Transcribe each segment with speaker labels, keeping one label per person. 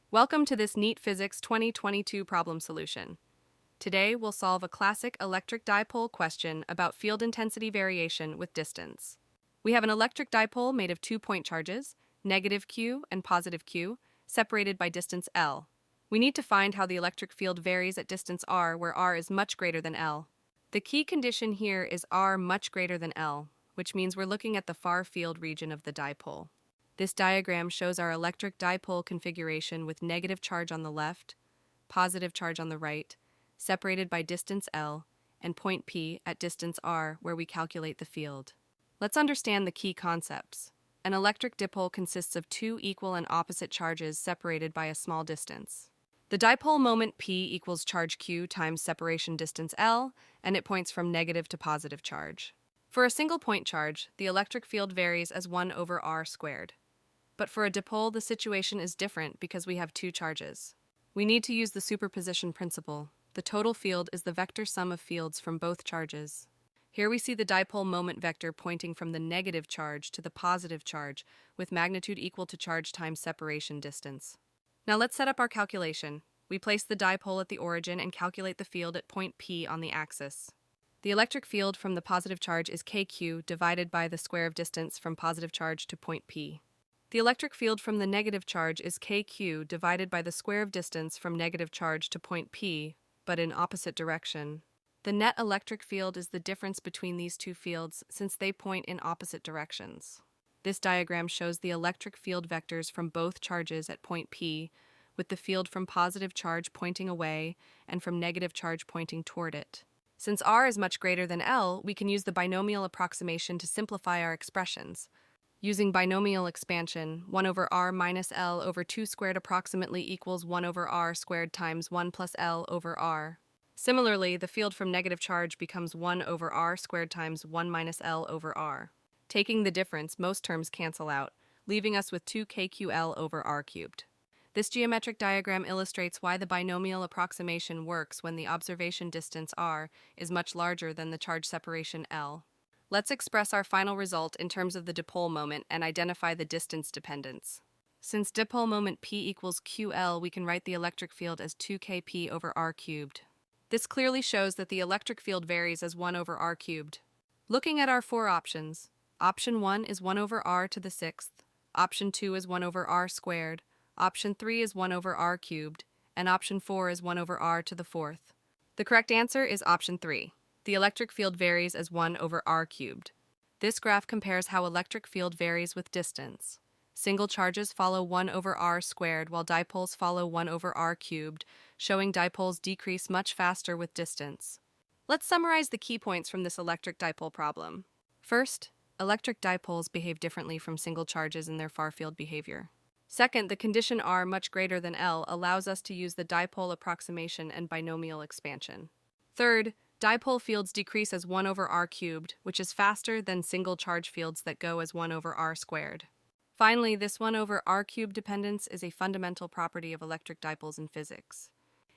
Speaker 1: Welcome to this NEET Physics 2022 problem solution. Today we'll solve a classic electric dipole question about field intensity variation with distance. We have an electric dipole made of 2-point charges, negative q and positive q, separated by distance L. We need to find how the electric field varies at distance r, where r is much greater than L. The key condition here is r much greater than L, which means we're looking at the far field region of the dipole. This diagram shows our electric dipole configuration with negative charge on the left, positive charge on the right, separated by distance L, and point P at distance r, where we calculate the field. Let's understand the key concepts. An electric dipole consists of two equal and opposite charges separated by a small distance. The dipole moment P equals charge Q times separation distance L, and it points from negative to positive charge. For a single point charge, the electric field varies as 1 over r squared. But for a dipole, the situation is different because we have two charges. We need to use the superposition principle. The total field is the vector sum of fields from both charges. Here we see the dipole moment vector pointing from the negative charge to the positive charge, with magnitude equal to charge times separation distance. Now let's set up our calculation. We place the dipole at the origin and calculate the field at point P on the axis. The electric field from the positive charge is kq divided by the square of distance from positive charge to point P. The electric field from the negative charge is kq divided by the square of distance from negative charge to point P, but in opposite direction. The net electric field is the difference between these two fields since they point in opposite directions. This diagram shows the electric field vectors from both charges at point P, with the field from positive charge pointing away and from negative charge pointing toward it. Since r is much greater than L, we can use the binomial approximation to simplify our expressions. Using binomial expansion, 1 over r minus L over 2 squared approximately equals 1 over r squared times 1 plus L over r. Similarly, the field from negative charge becomes 1 over r squared times 1 minus L over r. Taking the difference, most terms cancel out, leaving us with 2kql over r cubed. This geometric diagram illustrates why the binomial approximation works when the observation distance r is much larger than the charge separation L. Let's express our final result in terms of the dipole moment and identify the distance dependence. Since dipole moment P equals QL, we can write the electric field as 2kp over r cubed. This clearly shows that the electric field varies as 1 over r cubed. Looking at our four options, option 1 is 1 over r to the 6th, option 2 is 1 over r squared, option 3 is 1 over r cubed, and option 4 is 1 over r to the 4th. The correct answer is option 3. The electric field varies as 1 over r cubed. This graph compares how electric field varies with distance. Single charges follow 1 over r squared while dipoles follow 1 over r cubed, showing dipoles decrease much faster with distance. Let's summarize the key points from this electric dipole problem. First, electric dipoles behave differently from single charges in their far field behavior. Second, the condition r much greater than L allows us to use the dipole approximation and binomial expansion. Third, dipole fields decrease as 1 over r cubed, which is faster than single charge fields that go as 1 over r squared. Finally, this 1 over r cubed dependence is a fundamental property of electric dipoles in physics.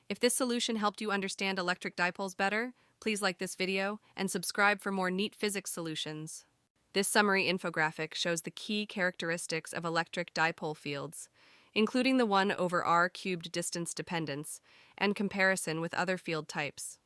Speaker 1: If this solution helped you understand electric dipoles better, please like this video and subscribe for more NEET Physics solutions. This summary infographic shows the key characteristics of electric dipole fields, including the 1 over r cubed distance dependence and comparison with other field types.